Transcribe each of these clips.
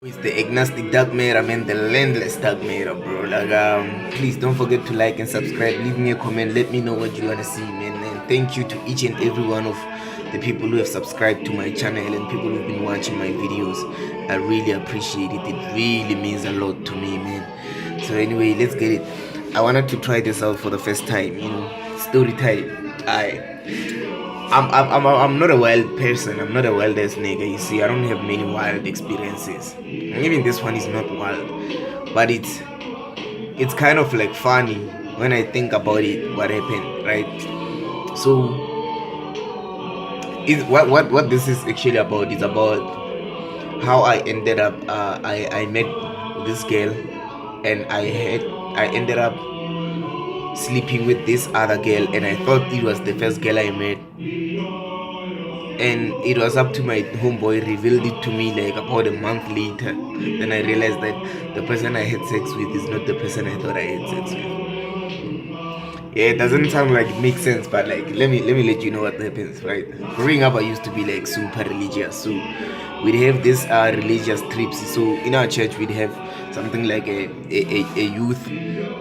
It's the agnostic dark matter, man, the landless dark matter, bro. Like, please don't forget to like and subscribe. Leave me a comment. Let me know what you wanna see, man. And thank you to each and every one of the people who have subscribed to my channel and people who've been watching my videos. I really appreciate it. It really means a lot to me, man. So anyway, let's get it. I wanted to try this out for the first time. Story time. I'm not a wild person. I'm not a wild ass nigga. You see, I don't have many wild experiences. And even this one is not wild, but it's kind of like funny when I think about it. What happened, right? So, what this is actually about is about how I ended up. I met this girl, and I ended up sleeping with this other girl, and I thought it was the first girl I met, and it was up to my homeboy revealed it to me like about a month later. Then I realized that the person I had sex with is not the person I thought I had sex with. Yeah, it doesn't sound like it makes sense, but like let me let you know what happens, right? Growing up I used to be like super religious, so we'd have this religious trips. So in our church we'd have something like a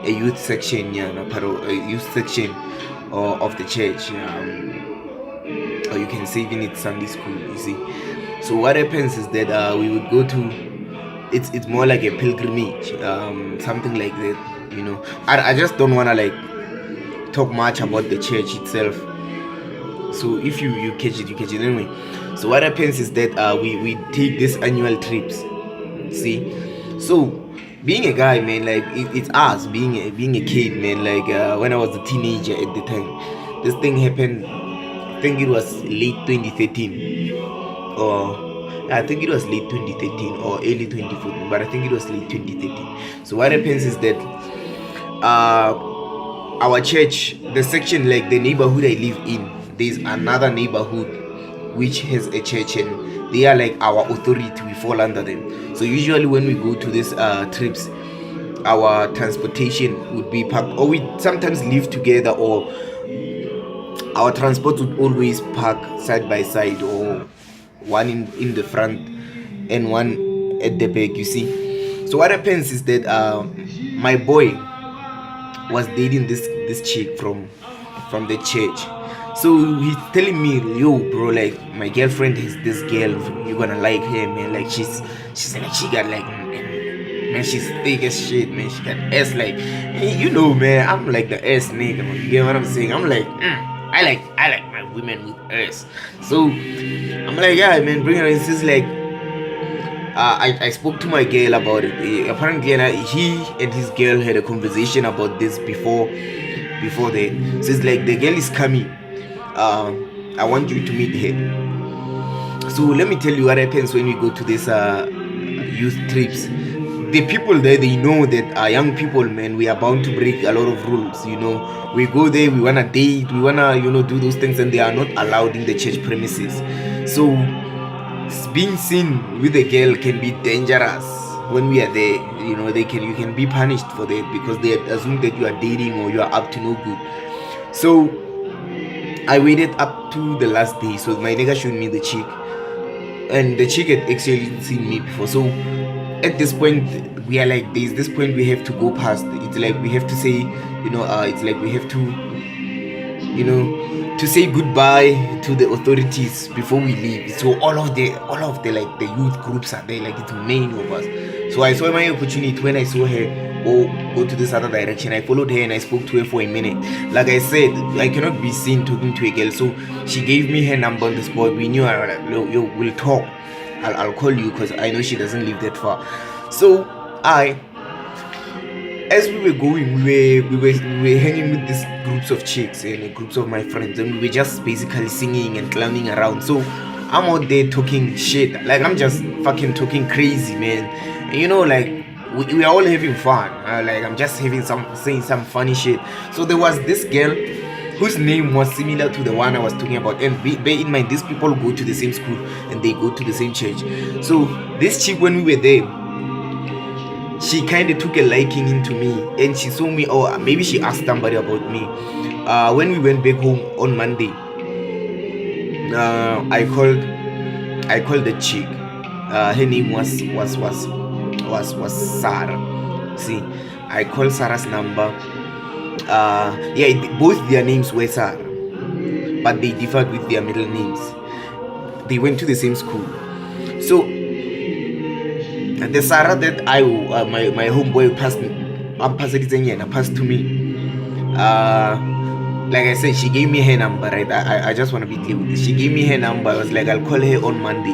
youth section, yeah, a youth section of the church, or you can say even it's Sunday school, you see. So what happens is that we would go to, it's more like a pilgrimage, something like that. I just don't want to like talk much about the church itself. So if you catch it, you catch it anyway. So what happens is that we take these annual trips, see. So being a guy, man, like it's us being a kid, man. Like when I was a teenager at the time, this thing happened. I think it was late 2013, or I think it was late 2013 or early 2014, but I think it was late 2013. So what happens is that our church, the section, like the neighborhood I live in, there's another neighborhood which has a church, and they are like our authority. We fall under them. So usually when we go to these trips, our transportation would be parked, or we sometimes live together, or our transport would always park side by side, or one in the front and one at the back, you see. So what happens is that my boy was dating this chick from the church. So he's telling me, yo bro, like my girlfriend is this girl, you're gonna like her, man. Like she's like, she got like, man, she's thick as shit, man. She got ass, like, man, I'm like the ass nigga, man. You get what I'm saying? I'm like, I like my women with ass. So I'm like, yeah, man, bring her in. She's like, I spoke to my girl about it. Apparently, he and his girl had a conversation about this before they. So it's like, the girl is coming. I want you to meet her. So let me tell you what happens when we go to these youth trips. The people there, they know that young people, man, we are bound to break a lot of rules. We go there, we wanna date, we wanna do those things, and they are not allowed in the church premises. So being seen with a girl can be dangerous when we are there. You can be punished for that, because they assume that you are dating or you are up to no good. So I waited up to the last day. So my nigga showed me the chick, and the chick had actually seen me before. So at this point, we are like, there's this point we have to go past. It's like we have to say, it's like we have to say goodbye to the authorities before we leave. So all of the like the youth groups are there, like it's many of us. So I saw my opportunity when I saw her go to this other direction. I followed her and I spoke to her for a minute. Like I said, I cannot be seen talking to a girl, so she gave me her number on the spot. We knew, we'll talk. I'll call you, because I know she doesn't live that far. So as we were going, we were hanging with these groups of chicks and groups of my friends, and we were just basically singing and clowning around. So I'm out there talking shit, like I'm just fucking talking crazy, man. And like we are all having fun. Like I'm just saying some funny shit. So there was this girl whose name was similar to the one I was talking about, and bear in mind, these people go to the same school and they go to the same church. So this chick, when we were there, she kind of took a liking into me, and she saw me, or maybe she asked somebody about me. When we went back home on Monday, I called the chick. Her name was Sarah. See, I call Sarah's number. Both their names were Sarah, but they differed with their middle names. They went to the same school. So the Sarah that my homeboy passed to me. Like I said, she gave me her number, right? I just want to be clear with this. She gave me her number. I was like, I'll call her on Monday.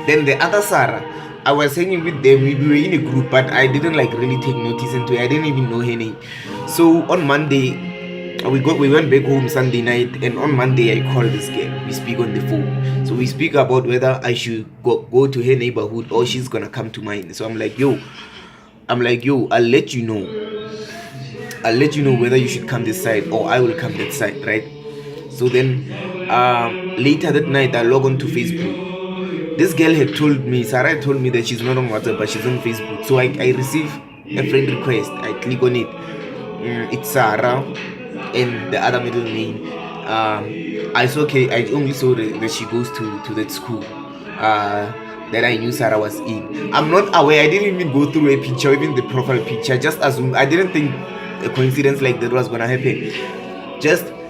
Then the other Sarah, I was hanging with them. We were in a group, but I didn't like really take notice into it. I didn't even know her name. So on Monday, we went back home Sunday night, and on Monday I called this girl. We speak on the phone. So we speak about whether I should go to her neighborhood or she's gonna come to mine. So I'm like, yo, I'll let you know. I'll let you know whether you should come this side or I will come that side, right? So then later that night I log on to Facebook. This girl had told me, Sarah had told me that she's not on WhatsApp but she's on Facebook. So I receive a friend request. I click on it. It's Sarah and the other middle name. I only saw that she goes to that school. That I knew Sarah was in. I'm not aware. I didn't even go through a picture, even the profile picture. I just assumed. I didn't think a coincidence like that was gonna happen.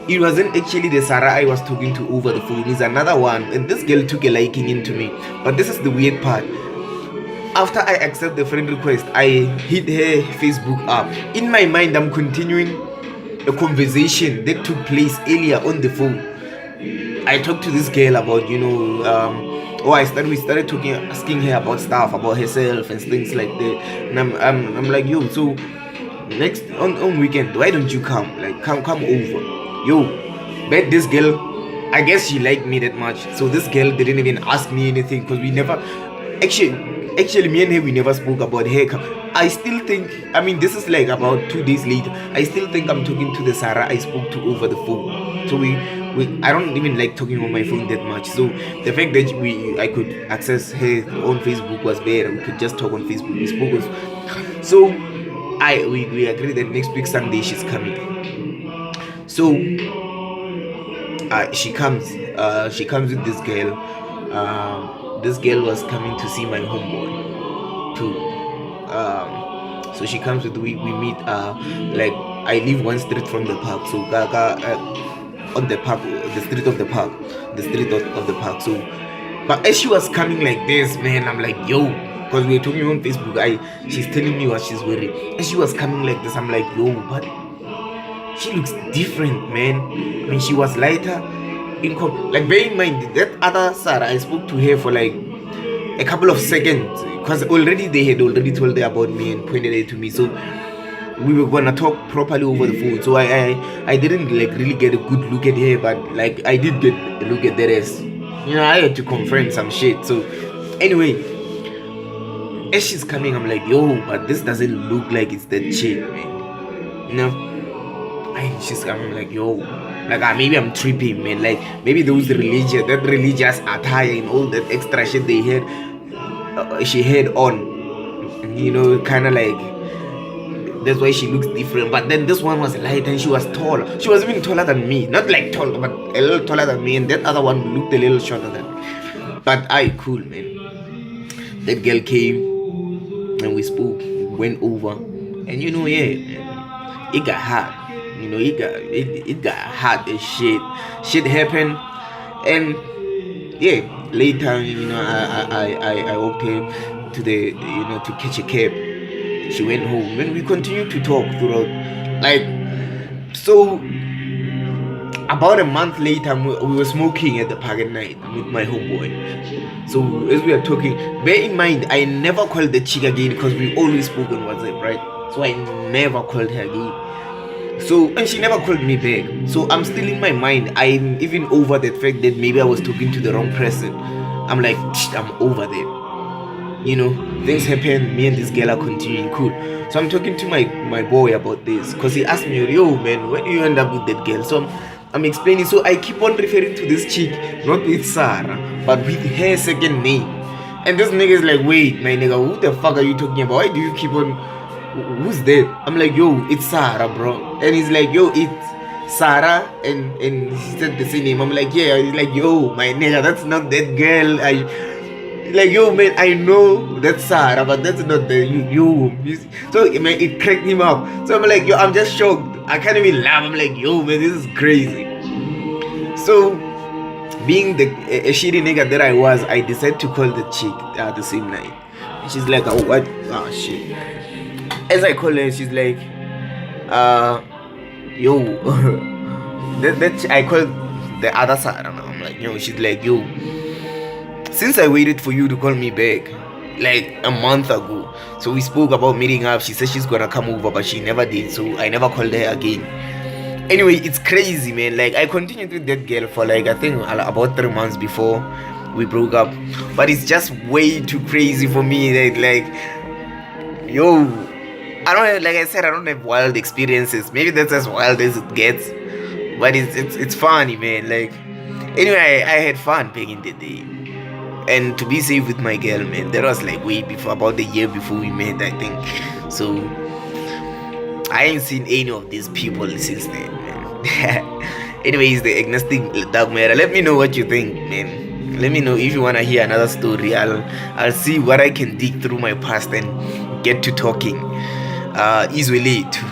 It wasn't actually the Sarah I was talking to over the phone. It's another one, and this girl took a liking into me. But this is the weird part. After I accept the friend request, I hit her Facebook up. In my mind, I'm continuing a conversation that took place earlier on the phone. I talked to this girl about, we started talking, asking her about stuff, about herself and things like that. And I'm like, yo, so next on weekend, why don't you come? Like, come over. Yo, bet this girl, I guess she liked me that much. So this girl didn't even ask me anything because we never, actually me and her, we never spoke about her. I still think, this is like about 2 days later. I still think I'm talking to the Sarah I spoke to over the phone. So I don't even like talking on my phone that much. So the fact that I could access her on Facebook was better. We could just talk on Facebook. We spoke. So we agreed that next week Sunday she's coming. So she comes with this girl. This girl was coming to see my homeboy too. So she comes with, we meet, like I live one street from the park, so on the park, the street of the park. So but as she was coming like this, man, I'm like, yo, because we were talking on Facebook, she's telling me what she's wearing. As she was coming like this, I'm like, yo, but she looks different, man. She was lighter. Like, bear in mind, that other Sarah, I spoke to her for like a couple of seconds because they had already told her about me and pointed it to me. So we were gonna talk properly over the phone. So I didn't like really get a good look at her, but like I did get a look at the rest. I had to confirm some shit. So anyway, as she's coming, I'm like, yo, but this doesn't look like it's that chick, man. I'm like, yo, like maybe I'm tripping, man. Like maybe that religious attire and all that extra shit they had, she had on, kind of like that's why she looks different. But then this one was light and she was tall. She was even taller than me, not like tall, but a little taller than me. And that other one looked a little shorter than me. But cool, man. That girl came and we spoke, went over, and it got hot. It got hot as shit. Shit happened, and later, I walked her to the, to catch a cab. She went home, and we continued to talk throughout. So about a month later, we were smoking at the park at night with my homeboy. So as we are talking, bear in mind, I never called the chick again because we always spoke on WhatsApp, right? So I never called her again. So, and she never called me back. So I'm still in my mind, I'm even over that fact that maybe I was talking to the wrong person. I'm like, I'm over that. Things happen, me and this girl are continuing, cool. So I'm talking to my boy about this, because he asked me, yo man, when do you end up with that girl? So I'm explaining. So I keep on referring to this chick, not with Sarah, but with her second name. And this nigga is like, wait, my nigga, who the fuck are you talking about? Why do you keep on, who's that? I'm like, yo, it's Sarah, bro. And he's like, yo, it's Sarah, and he said the same name. I'm like, yeah. He's like, yo, my nigga, that's not that girl. like, yo, man, I know that's Sarah, but that's not the you. So, man, it cracked him up. So I'm like, yo, I'm just shocked. I can't even laugh. I'm like, yo, man, this is crazy. So, being a shitty nigga that I was, I decided to call the chick the same night. And she's like, oh, what? Oh, shit. As I call her, she's like, yo, I call the other side. I'm like, yo, she's like, yo, since I waited for you to call me back, like a month ago, so we spoke about meeting up. She said she's gonna come over, but she never did, so I never called her again. Anyway, it's crazy, man. Like, I continued with that girl for like, I think about 3 months before we broke up, but it's just way too crazy for me. Like yo, I don't have, like I said, I don't have wild experiences. Maybe that's as wild as it gets, but it's funny, man. Like, anyway, I had fun back in the day. And to be safe with my girl, man, that was like way before, about a year before we met, I think. So I ain't seen any of these people since then, man. Anyways, the agnostic dark matter. Let me know what you think, man. Let me know if you wanna hear another story. I'll see what I can dig through my past and get to talking easily to